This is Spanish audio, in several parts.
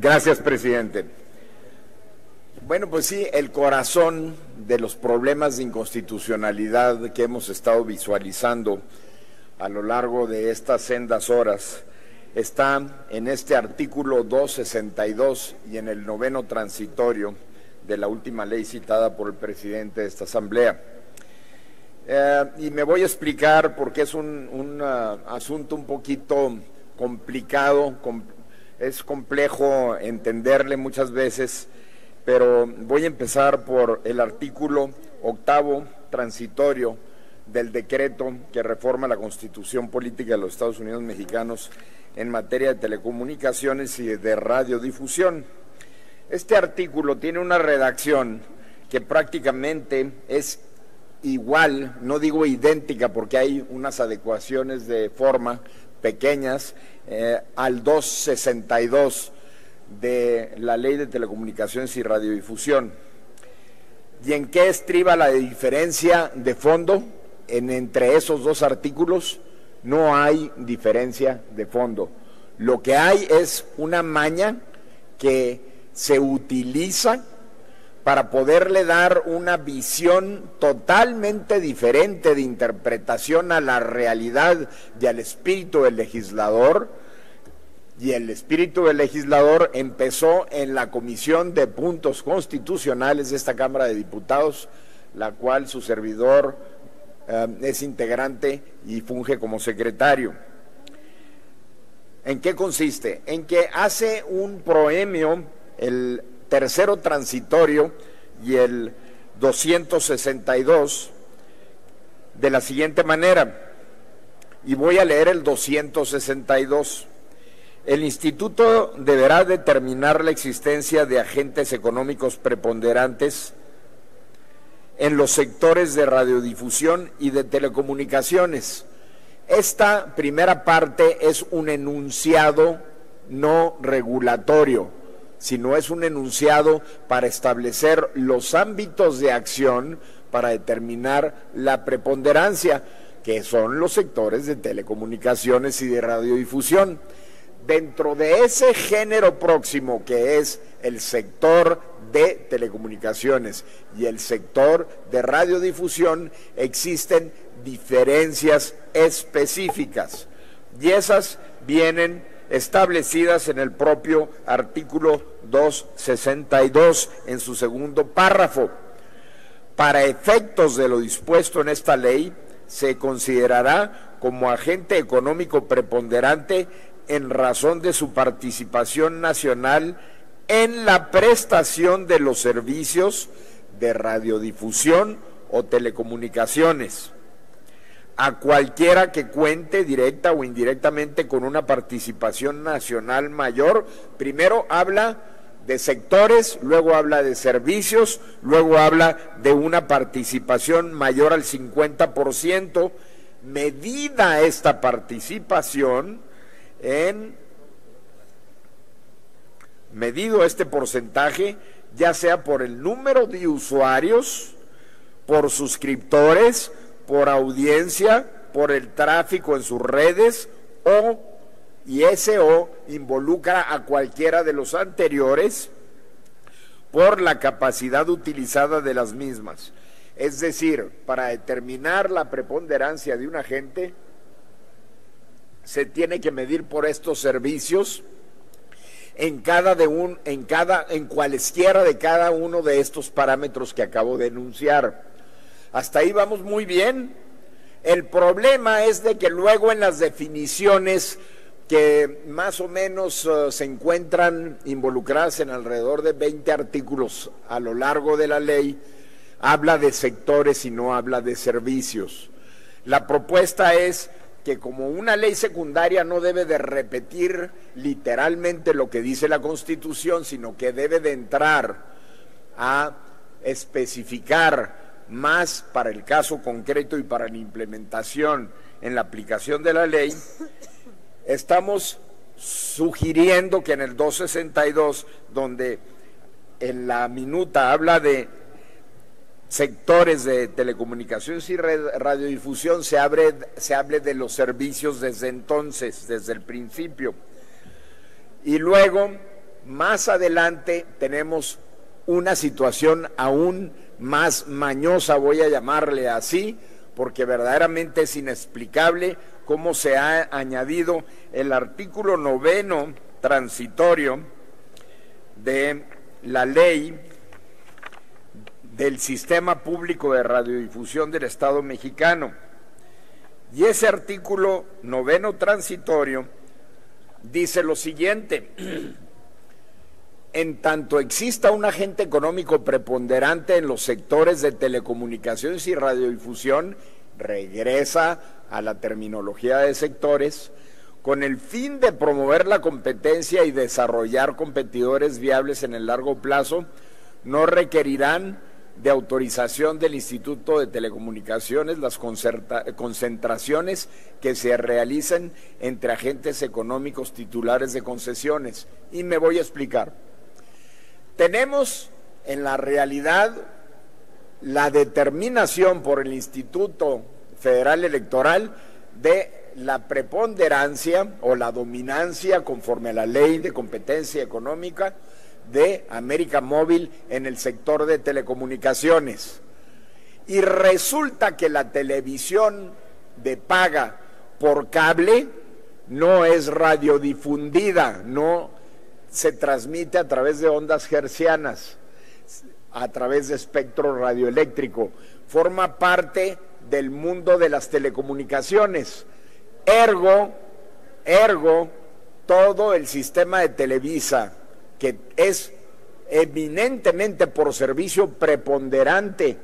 Gracias, presidente. Bueno, pues sí, el corazón de los problemas de inconstitucionalidad que hemos estado visualizando a lo largo de estas sendas horas está en este artículo 262 y en el 9º transitorio de la última ley citada por el presidente de esta Asamblea. Y me voy a explicar porque es un asunto un poquito complicado, es complejo entenderle muchas veces, pero voy a empezar por el artículo 8º transitorio del decreto que reforma la Constitución Política de los Estados Unidos Mexicanos en materia de telecomunicaciones y de radiodifusión. Este artículo tiene una redacción que prácticamente es igual, no digo idéntica porque hay unas adecuaciones de forma pequeñas, al 262 de la Ley de Telecomunicaciones y Radiodifusión. ¿Y en qué estriba la diferencia de fondo? Entre esos dos artículos no hay diferencia de fondo. Lo que hay es una maña que se utiliza para poderle dar una visión totalmente diferente de interpretación a la realidad y al espíritu del legislador. Y el espíritu del legislador empezó en la Comisión de Puntos Constitucionales de esta Cámara de Diputados, la cual su servidor es integrante y funge como secretario. ¿En qué consiste? En que hace un proemio el tercero transitorio y el 262 de la siguiente manera, y voy a leer el 262. El Instituto deberá determinar la existencia de agentes económicos preponderantes en los sectores de radiodifusión y de telecomunicaciones. Esta primera parte es un enunciado no regulatorio, sino es un enunciado para establecer los ámbitos de acción para determinar la preponderancia, que son los sectores de telecomunicaciones y de radiodifusión. Dentro de ese género próximo que es el sector de telecomunicaciones y el sector de radiodifusión existen diferencias específicas y esas vienen establecidas en el propio artículo 262 en su segundo párrafo. Para efectos de lo dispuesto en esta ley se considerará como agente económico preponderante en razón de su participación nacional en la prestación de los servicios de radiodifusión o telecomunicaciones, a cualquiera que cuente directa o indirectamente con una participación nacional mayor. Primero habla de sectores, luego habla de servicios, luego habla de una participación mayor al 50%, medida esta participación medido este porcentaje, ya sea por el número de usuarios, por suscriptores, por audiencia, por el tráfico en sus redes, y ese involucra a cualquiera de los anteriores, por la capacidad utilizada de las mismas. Es decir, para determinar la preponderancia de un agente, se tiene que medir por estos servicios en cualesquiera de cada uno de estos parámetros que acabo de enunciar. Hasta ahí vamos muy bien. El problema es de que luego en las definiciones que más o menos se encuentran involucradas en alrededor de 20 artículos a lo largo de la ley, habla de sectores y no habla de servicios. La propuesta es que como una ley secundaria no debe de repetir literalmente lo que dice la Constitución, sino que debe de entrar a especificar más para el caso concreto y para la implementación en la aplicación de la ley, estamos sugiriendo que en el 262, donde en la minuta habla de sectores de telecomunicaciones y radiodifusión, se hable de los servicios desde entonces, desde el principio. Y luego Más adelante tenemos una situación aún más mañosa, voy a llamarle así, porque verdaderamente es inexplicable cómo se ha añadido el artículo 9º transitorio de la ley del Sistema Público de Radiodifusión del Estado mexicano. Y ese artículo 9º transitorio dice lo siguiente: en tanto exista un agente económico preponderante en los sectores de telecomunicaciones y radiodifusión, regresa a la terminología de sectores, con el fin de promover la competencia y desarrollar competidores viables en el largo plazo, no requerirán de autorización del Instituto de Telecomunicaciones las concentraciones que se realicen entre agentes económicos titulares de concesiones. Y me voy a explicar. Tenemos en la realidad la determinación por el Instituto Federal Electoral de la preponderancia o la dominancia, conforme a la Ley de Competencia Económica, de América Móvil en el sector de telecomunicaciones. Y resulta que la televisión de paga por cable no es radiodifundida, no se transmite a través de ondas hertzianas, a través de espectro radioeléctrico, forma parte del mundo de las telecomunicaciones. Ergo, todo el sistema de Televisa, que es eminentemente por servicio preponderante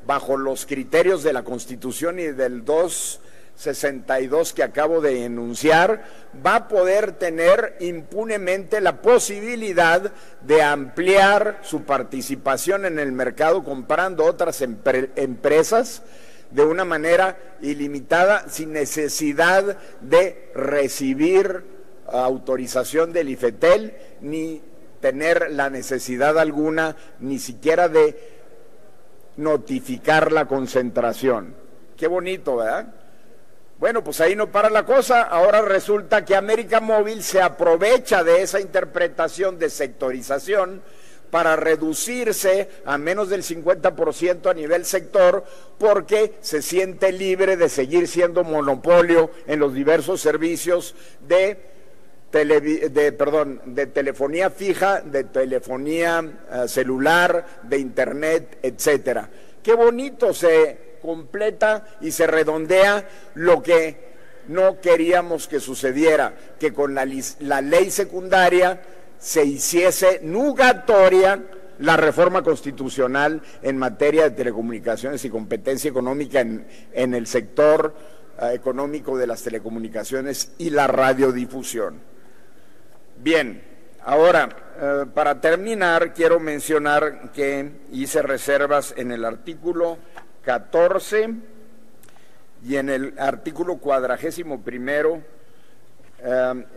bajo los criterios de la Constitución y del 262 que acabo de enunciar, va a poder tener impunemente la posibilidad de ampliar su participación en el mercado comprando otras empresas de una manera ilimitada, sin necesidad de recibir autorización del IFETEL, ni tener la necesidad alguna, ni siquiera de notificar la concentración. Qué bonito, ¿verdad? Bueno, pues ahí no para la cosa. Ahora resulta que América Móvil se aprovecha de esa interpretación de sectorización para reducirse a menos del 50% a nivel sector, porque se siente libre de seguir siendo monopolio en los diversos servicios de telefonía fija, de telefonía celular, de internet, etcétera. Qué bonito, se completa y se redondea lo que no queríamos que sucediera, que con la ley secundaria se hiciese nugatoria la reforma constitucional en materia de telecomunicaciones y competencia económica en el sector económico de las telecomunicaciones y la radiodifusión. Bien, ahora, para terminar, quiero mencionar que hice reservas en el artículo 14 y en el artículo 41,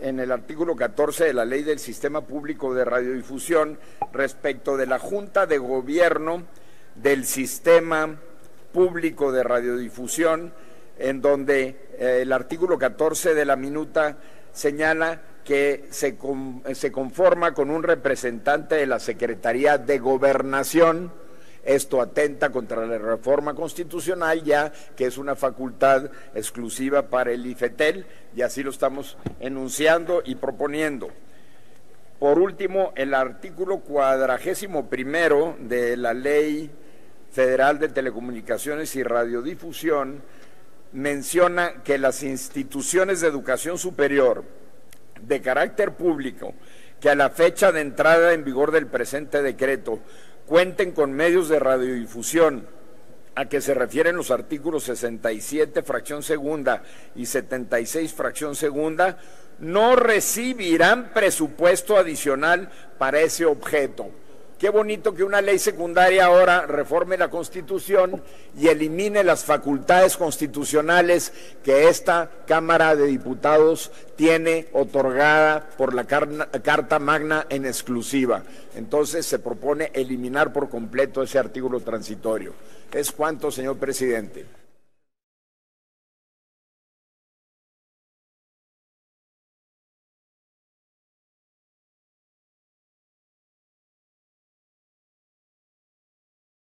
en el artículo 14 de la Ley del Sistema Público de Radiodifusión, respecto de la Junta de Gobierno del Sistema Público de Radiodifusión, en donde el artículo 14 de la minuta señala que se conforma con un representante de la Secretaría de Gobernación. Esto atenta contra la reforma constitucional, ya que es una facultad exclusiva para el IFETEL, y así lo estamos enunciando y proponiendo. Por último, el artículo 41 de la Ley Federal de Telecomunicaciones y Radiodifusión menciona que las instituciones de educación superior de carácter público que a la fecha de entrada en vigor del presente decreto cuenten con medios de radiodifusión, a que se refieren los artículos 67, fracción segunda, y 76, fracción segunda, no recibirán presupuesto adicional para ese objeto. Qué bonito que una ley secundaria ahora reforme la Constitución y elimine las facultades constitucionales que esta Cámara de Diputados tiene otorgada por la Carta Magna en exclusiva. Entonces se propone eliminar por completo ese artículo transitorio. Es cuanto, señor presidente.